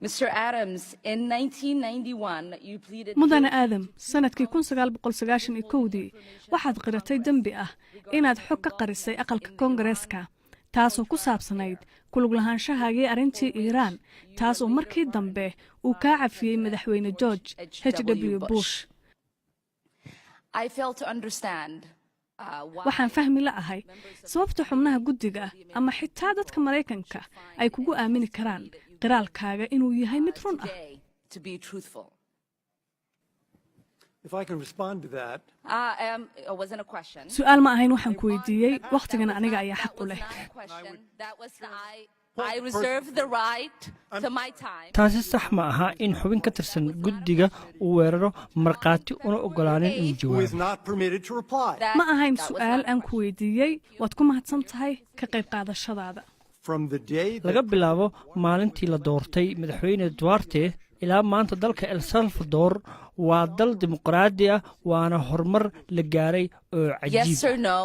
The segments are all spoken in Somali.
Mr. Adams, in 1991, you pleaded mudane aadam sanadkii 1991 waxaad qiratay dambi ah inaad xog ka qarisay aqalka koongareeska taasoo ku saabsanayd kulug lahaanshahaagii arrintii Iiraan taasoo markii dambe uu ka cafiyay madaxweyne George H.W. Bush. I failed to understand waxaan fahmi la'ahay sababta xubnaha guddiga ama xitaa dadka Mareykanka ay kugu aamini karaan qiraalkaaga inuu yahay mid run ah. to be truthful. If I can respond to that. It wasn't a question. Su'aal ma ahayn waxaan ku weydiiyay waqtigana aniga ayaa xaq u leh. I reserve the right to my time. taasi sax ma aha in xubin ka tirsan guddiga uu weeraro marqaati una ogolaanin inuu Who is jawaabo. not permitted to reply. Ma ahayn su'aal aan ku weydiiyay waad ku mahadsan tahay ka qayb qaadashadaada. From the day laga bilaabo maalintii la doortay madaxweyne Duarte ilaa maanta dalka El Salvador waa dal dimuqraadi ah waana horumar la gaaray oo Yes cajiib or no?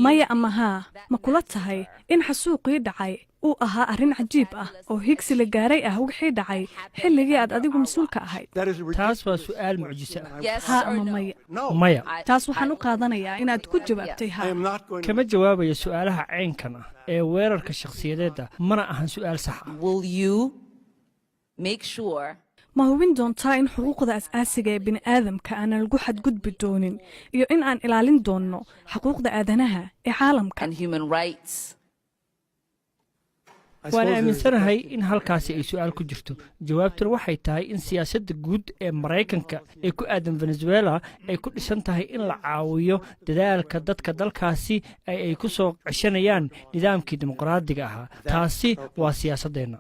maya ama haa ma kula tahay in xasuuqii dhacay uu ahaa arrin cajiib ah oo higsi la gaaray ah wixii dhacay xilligii aad adigu mas'uulka ahayd. that is a taas waa su'aal mucjiso ah. Yes haa or ama no? maya no. maya taas waxaan u qaadanayaa inaad ku jawaabtay I haa. am not going kama jawaabayo su'aalaha caynkan ah ee weerarka shakhsiyadeed mana ahan su'aal sax ah. Will you make sure ma hubin doontaa in xuquuqda asaasiga ee bini'aadamka aanan lagu xadgudbi doonin iyo in aan ilaalin doonno xuquuqda aadanaha ee caalamka. and human rights? I waan suppose there's- aaminsanahay in halkaasi ay su'aal ku jirto jawaabtuna waxay tahay in siyaasadda guud ee Mareykanka ee ku aadan Venezuela ay ku dhisan tahay in la caawiyo dadaalka dadka dalkaasi ay ku soo ceshanayaan nidaamkii dimuqraadiga ahaa taasi waa siyaasaddeena.